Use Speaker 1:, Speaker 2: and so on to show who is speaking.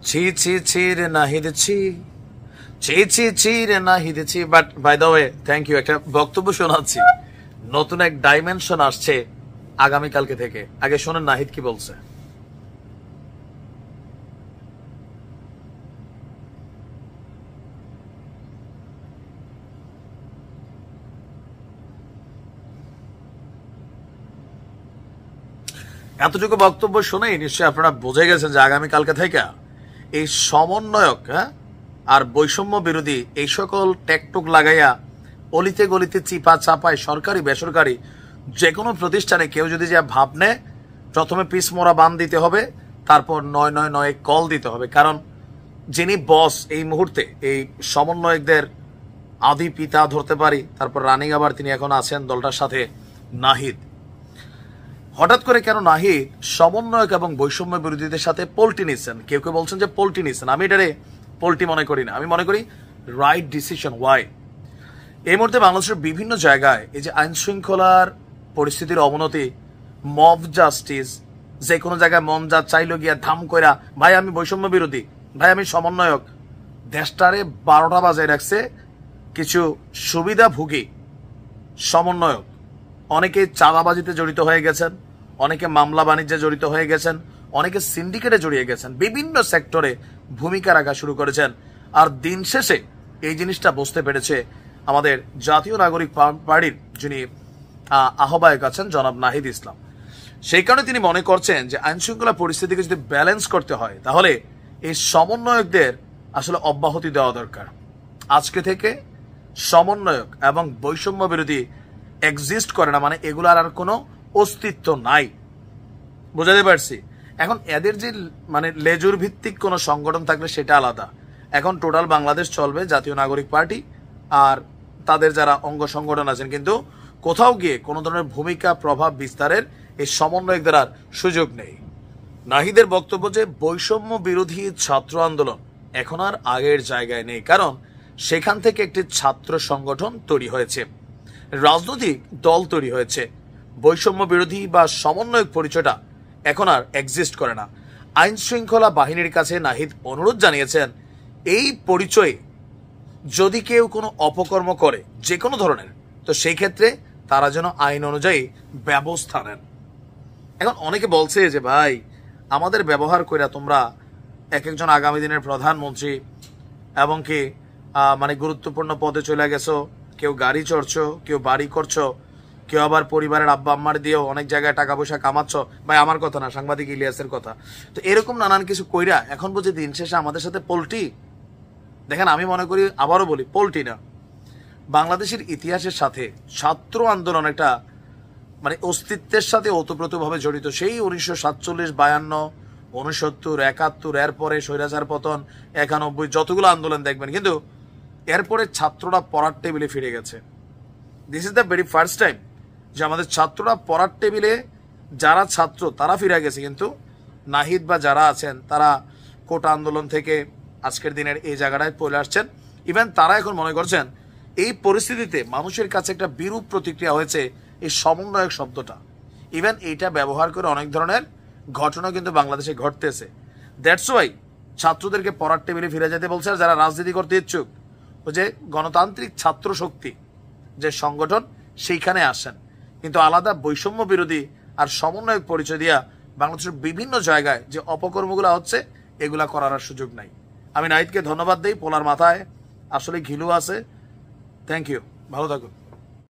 Speaker 1: ছি ছি ছি রে নাহিদ ছি, ছি ছি ছি রে নাহিদ ছি। But by the way, thank you. একটা বক্তব্য শোনাচ্ছি, নতুন এক ডাইমেনশন আসছে আগামীকালকে থেকে। আগে শোনেন নাহিদ কি বলছে। এতটুকু বক্তব্য শুনেই নিশ্চয়ই আপনারা বুঝে গেছেন যে আগামীকালকে থেকে এই সমন্বয়ক আর বৈষম্য বিরোধী এই সকল টেকটুক লাগাইয়া অলিতে গলিতে চিপা চাপায় সরকারি বেসরকারি যে কোনো প্রতিষ্ঠানে কেউ যদি যা ভাব নেয়, প্রথমে পিস মোড়া বান দিতে হবে, তারপর 999 কল দিতে হবে। কারণ যিনি বস এই মুহূর্তে এই সমন্বয়কদের আদি পিতা ধরতে পারি, তারপর রানিং আবার তিনি এখন আছেন দলটার সাথে, নাহিদ। হঠাৎ করে কেন নাহিদ সমন্বয়ক এবং বৈষম্য বিরোধীদের সাথে পোল্টি নিচ্ছেন? কেউ কেউ বলছেন যে পোল্টি নিচ্ছেন, আমি এটারে পোল্টি মনে করি না, আমি মনে করি রাইট ডিসিশন। ওয়াই? এই মুহূর্তে বাংলাদেশের বিভিন্ন জায়গায় এই যে আইন শৃঙ্খলার পরিস্থিতির অবনতি, মব জাস্টিস, যে কোনো জায়গায় মন যা চাইলো গিয়া ধাম কইরা ভাই আমি বৈষম্য বিরোধী, ভাই আমি সমন্বয়ক, দেশটারে 12টা বাজায় রাখছে কিছু সুবিধাভোগী সমন্বয়ক। অনেকে চাঁদাবাজিতে জড়িত হয়ে গেছেন, অনেকে মামলা বাণিজ্যে জড়িত হয়ে গেছেন, অনেকে সিন্ডিকেটে জড়িয়ে গেছেন, বিভিন্ন সেক্টরে ভূমিকা রাখা শুরু করেছেন। আর দিন শেষে এই জিনিসটা বুঝতে পেরেছে আমাদের জাতীয় নাগরিক পার্টির যিনি আহ্বায়ক আছেন জনাব নাহিদ ইসলাম। সেই কারণে তিনি মনে করছেন যে আইন শৃঙ্খলা পরিস্থিতিকে যদি ব্যালেন্স করতে হয় তাহলে এই সমন্বয়কদের আসলে অব্যাহতি দেওয়া দরকার। আজকে থেকে সমন্বয়ক এবং বৈষম্য বিরোধী এক্সিস্ট করে না, মানে এগুলার আর কোনো অস্তিত্ব নাই। বুঝাতে পারছি? এখন এদের যে মানে লেজুর ভিত্তিক কোনো সংগঠন থাকলে সেটা আলাদা। এখন টোটাল বাংলাদেশ চলবে জাতীয় নাগরিক পার্টি আর তাদের যারা অঙ্গ সংগঠন আছেন, কিন্তু কোথাও গিয়ে কোনো ধরনের ভূমিকা প্রভাব বিস্তারের এই সমন্বয়কদের আর সুযোগ নেই। নাহিদের বক্তব্য যে বৈষম্য বিরোধী ছাত্র আন্দোলন এখন আর আগের জায়গায় নেই, কারণ সেখান থেকে একটি ছাত্র সংগঠন তৈরি হয়েছে, রাজনৈতিক দল তৈরি হয়েছে। বৈষম্য বিরোধী বা সমন্বয়ক পরিচয়টা এখন আর এক্সিস্ট করে না। আইন শৃঙ্খলা বাহিনীর কাছে নাহিদ অনুরোধ জানিয়েছেন এই পরিচয়ে যদি কেউ কোনো অপকর্ম করে যে কোনো ধরনের, তো সেই ক্ষেত্রে তারা যেন আইন অনুযায়ী ব্যবস্থা নেন। এখন অনেকে বলছে যে ভাই আমাদের ব্যবহার কইরা তোমরা এক একজন আগামী দিনের প্রধানমন্ত্রী এবং কি মানে গুরুত্বপূর্ণ পদে চলে গেছো, কেউ গাড়ি চড়ছো, কেউ বাড়ি করছো, কেউ আবার পরিবারের আব্বা আম্মার দিয়েও অনেক জায়গায় টাকা পয়সা কামাচ্ছ। ভাই আমার কথা না, সাংবাদিক ইলিয়াসের কথা। তো এরকম নানান কিছু কইরা এখন বুঝে দিন শেষে আমাদের সাথে পোল্টি। দেখেন আমি মনে করি, আবারও বলি, পোল্টি না, বাংলাদেশের ইতিহাসের সাথে ছাত্র আন্দোলন একটা মানে অস্তিত্বের সাথে ওতপ্রোতভাবে জড়িত। সেই 1947, 52, 69, 71, এরপরে স্বৈরাচার পতন, 91, যতগুলো আন্দোলন দেখবেন, কিন্তু এরপরে ছাত্ররা পড়ার টেবিলে ফিরে গেছে। This is the very first time যে আমাদের ছাত্ররা পড়ার টেবিলে, যারা ছাত্র তারা ফিরে গেছে, কিন্তু নাহিদ বা যারা আছেন তারা কোটা আন্দোলন থেকে আজকের দিনের এই জায়গাটায় চলে আসছেন। ইভেন তারা এখন মনে করছেন এই পরিস্থিতিতে মানুষের কাছে একটা বিরূপ প্রতিক্রিয়া হয়েছে এই সমন্বয়ক শব্দটা। ইভেন এইটা ব্যবহার করে অনেক ধরনের ঘটনা কিন্তু বাংলাদেশে ঘটতেছে। দ্যাটস ওয়াই ছাত্রদেরকে পড়ার টেবিলে ফিরে যেতে বলছে। আর যারা রাজনীতি করতে ইচ্ছুক, ওই যে গণতান্ত্রিক ছাত্র শক্তি যে সংগঠন, সেইখানে আসেন, কিন্তু আলাদা বৈষম্য বিরোধী আর সমন্বয়ক পরিচয় দিয়া বাংলাদেশের বিভিন্ন জায়গায় যে অপকর্মগুলো হচ্ছে এগুলা করার আর সুযোগ নাই। আমি নাহিদকে ধন্যবাদ দিই, পোলার মাথায় আসলে ঘিলু আছে। থ্যাংক ইউ, ভালো থাকুন।